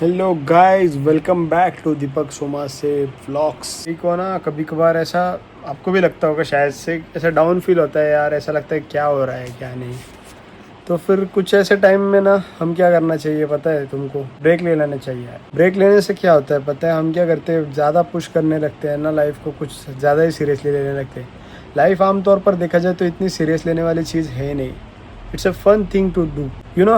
Hello guys, welcome back to Deepak Soma से vlogs. को ना कभी कभार ऐसा आपको भी लगता होगा, शायद से ऐसा डाउन फील होता है यार, ऐसा लगता है क्या हो रहा है क्या नहीं। तो फिर कुछ ऐसे टाइम में ना हम क्या करना चाहिए पता है तुमको? ब्रेक ले लेना चाहिए यार। ब्रेक लेने से क्या होता है पता है? हम क्या करते हैं, ज़्यादा पुश करने लगते हैं ना लाइफ को, कुछ ज़्यादा ही सीरियसली लेने लगते हैं। लाइफ आमतौर पर देखा जाए तो इतनी सीरियस लेने वाली चीज़ है नहीं। It's a fun thing to do.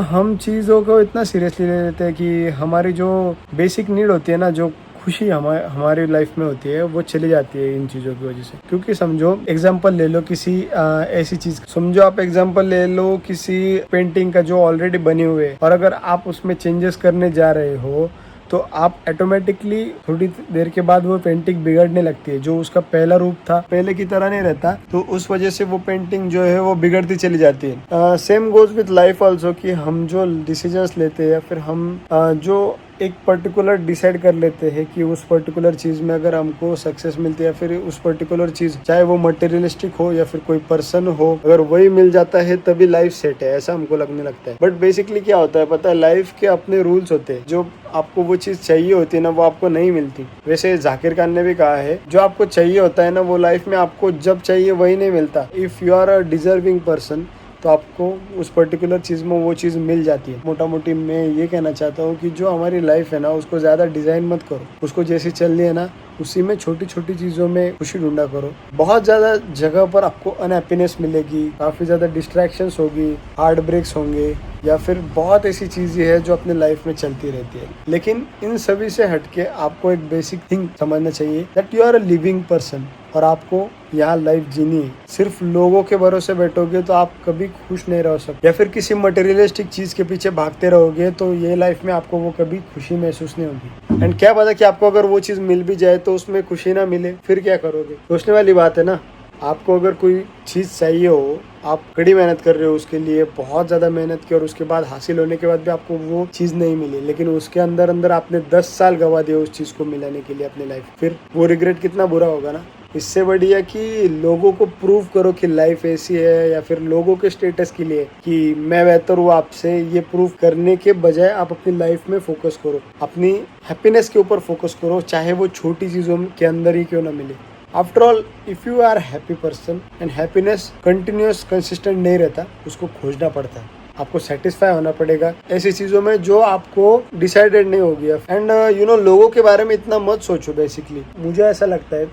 हम चीज़ों को इतना सीरियसली ले लेते हैं कि हमारी जो बेसिक नीड होती है ना, जो खुशी हमारी लाइफ में होती है, वो चली जाती है इन चीज़ों की वजह से। क्योंकि समझो एग्जांपल ले लो किसी ऐसी चीज़, समझो आप एग्जांपल ले लो किसी पेंटिंग का जो ऑलरेडी बनी हुई है, और अगर आप उसमें चेंजेस करने जा रहे हो तो आप ऑटोमेटिकली थोड़ी देर के बाद वो पेंटिंग बिगड़ने लगती है। जो उसका पहला रूप था पहले की तरह नहीं रहता, तो उस वजह से वो पेंटिंग जो है वो बिगड़ती चली जाती है। Same goes with life also, कि हम जो डिसीजंस लेते हैं या फिर हम जो एक पर्टिकुलर डिसाइड कर लेते हैं कि उस पर्टिकुलर चीज़ में अगर हमको सक्सेस मिलती है, या फिर उस पर्टिकुलर चीज़ चाहे वो मटेरियलिस्टिक हो या फिर कोई पर्सन हो, अगर वही मिल जाता है तभी लाइफ सेट है, ऐसा हमको लगने लगता है। बट बेसिकली क्या होता है पता है? लाइफ के अपने रूल्स होते हैं। जो आपको वो चीज़ चाहिए होती है ना, वो आपको नहीं मिलती। वैसे जाकिर खान ने भी कहा है, जो आपको चाहिए होता है ना, वो लाइफ में आपको जब चाहिए वही नहीं मिलता। If you are a deserving person तो आपको उस पर्टिकुलर चीज़ में वो चीज़ मिल जाती है। मोटा मोटी मैं ये कहना चाहता हूँ कि जो हमारी लाइफ है ना, उसको ज़्यादा डिज़ाइन मत करो। उसको जैसी चल रही है ना, उसी में छोटी छोटी चीज़ों में खुशी ढूंढा करो। बहुत ज़्यादा जगह पर आपको अनहैप्पीनेस मिलेगी, काफ़ी ज़्यादा डिस्ट्रैक्शंस होगी, हार्ट ब्रेक्स होंगे, या फिर बहुत ऐसी चीज़ें हैं जो अपने लाइफ में चलती रहती है। लेकिन इन सभी से हटके आपको एक बेसिक थिंग समझना चाहिए, that you are a living person, और आपको यहाँ लाइफ जीनी है। सिर्फ लोगों के भरोसे बैठोगे तो आप कभी खुश नहीं रह सकते, या फिर किसी मटेरियलिस्टिक चीज़ के पीछे भागते रहोगे तो ये लाइफ में आपको वो कभी खुशी महसूस नहीं होगी। एंड क्या पता कि आपको अगर वो चीज़ मिल भी जाए तो उसमें खुशी ना मिले, फिर क्या करोगे? सोचने वाली बात है ना। आपको अगर कोई चीज़ चाहिए हो, आप कड़ी मेहनत कर रहे हो उसके लिए, बहुत ज़्यादा मेहनत की, और उसके बाद हासिल होने के बाद भी आपको वो चीज़ नहीं मिली, लेकिन उसके अंदर अंदर आपने 10 साल गवा दिए उस चीज़ को मिलाने के लिए अपनी लाइफ, फिर वो रिग्रेट कितना बुरा होगा ना। इससे बढ़िया कि लोगों को प्रूव करो कि लाइफ ऐसी है, या फिर लोगों के स्टेटस के लिए कि मैं बेहतर हूँ आपसे, ये प्रूव करने के बजाय आप अपनी लाइफ में फोकस करो, अपनी हैप्पीनेस के ऊपर फोकस करो, चाहे वो छोटी चीज़ों के अंदर ही क्यों ना मिले। After all, if you are happy person, and happiness continuous consistent नहीं रहता, उसको खोजना पड़ता है। आपको सेटिस्फाई होना पड़ेगा ऐसी चीज़ों में जो आपको डिसाइडेड नहीं होगी। एंड लोगों के बारे में इतना मत सोचो। बेसिकली मुझे ऐसा लगता है,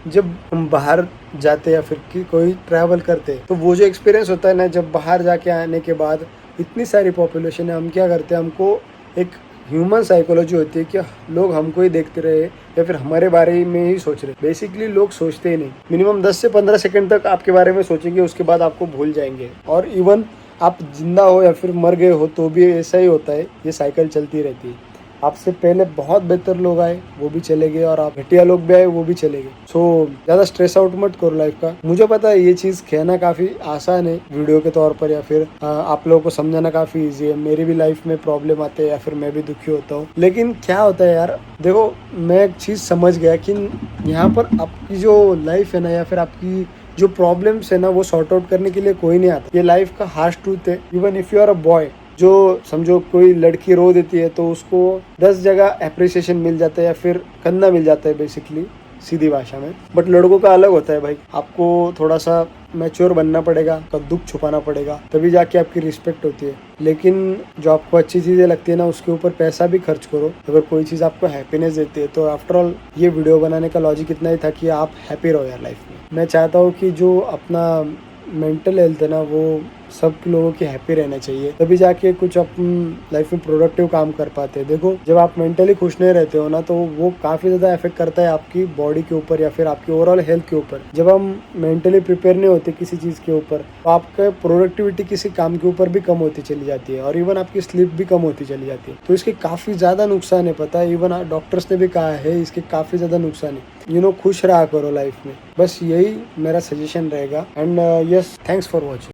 जब हम बाहर जाते या फिर कोई ट्रैवल करते हैं, तो वो जो एक्सपीरियंस होता है ना, जब बाहर जाके आने के बाद इतनी सारी पॉपुलेशन है, हम क्या करते हैं, हमको एक ह्यूमन साइकोलॉजी होती है कि लोग हमको ही देखते रहे या फिर हमारे बारे में ही सोच रहे। बेसिकली लोग सोचते ही नहीं। मिनिमम 10 से 15 सेकंड तक आपके बारे में सोचेंगे, उसके बाद आपको भूल जाएंगे। और इवन आप जिंदा हो या फिर मर गए हो तो भी ऐसा ही होता है, ये साइकिल चलती रहती है। आपसे पहले बहुत बेहतर लोग आए, वो भी चले गए, और आप घटिया लोग भी आए, वो भी चले गए। सो ज़्यादा स्ट्रेस आउट मत करो लाइफ का। मुझे पता है ये चीज़ कहना काफ़ी आसान है वीडियो के तौर पर, या फिर आप लोगों को समझाना काफ़ी ईजी है। मेरी भी लाइफ में प्रॉब्लम आते हैं, या फिर मैं भी दुखी होता हूँ। लेकिन क्या होता है यार, देखो मैं एक चीज़ समझ गया कि यहाँ पर आपकी जो लाइफ है ना, या फिर आपकी जो प्रॉब्लम्स है ना, वो सॉर्ट आउट करने के लिए कोई नहीं आता। ये लाइफ का हार्श ट्रूथ है। Even if you are a boy, जो समझो कोई लड़की रो देती है तो उसको 10 जगह अप्रिसिएशन मिल जाता है, या फिर कंधा मिल जाता है बेसिकली, सीधी भाषा में। बट लड़कों का अलग होता है भाई। आपको थोड़ा सा मैच्योर बनना पड़ेगा, आपका दुख छुपाना पड़ेगा, तभी जाके आपकी रिस्पेक्ट होती है। लेकिन जो आपको अच्छी चीज़ें लगती है ना, उसके ऊपर पैसा भी खर्च करो। अगर कोई चीज़ आपको हैप्पीनेस देती है तो आफ्टर ऑल, ये वीडियो बनाने का लॉजिक इतना ही था कि आप हैप्पी रहो यार लाइफ में। मैं चाहता हूँ कि जो अपना मेंटल हेल्थ है ना, वो सब लोगों की हैप्पी रहना चाहिए, तभी जाके कुछ अपनी लाइफ में प्रोडक्टिव काम कर पाते हैं। देखो, जब आप मेंटली खुश नहीं रहते हो ना, तो वो काफ़ी ज़्यादा इफेक्ट करता है आपकी बॉडी के ऊपर, या फिर आपकी ओवरऑल हेल्थ के ऊपर। जब हम मेंटली प्रिपेयर नहीं होते किसी चीज़ के ऊपर, तो आपका प्रोडक्टिविटी किसी काम के ऊपर भी कम होती चली जाती है, और इवन आपकी स्लीप भी कम होती चली जाती है। तो इसके काफ़ी ज़्यादा नुकसान है, पता है। इवन डॉक्टर्स ने भी कहा है इसके काफ़ी ज़्यादा नुकसान है। खुश रहा करो लाइफ में, बस यही मेरा सजेशन रहेगा। And yes, thanks for watching.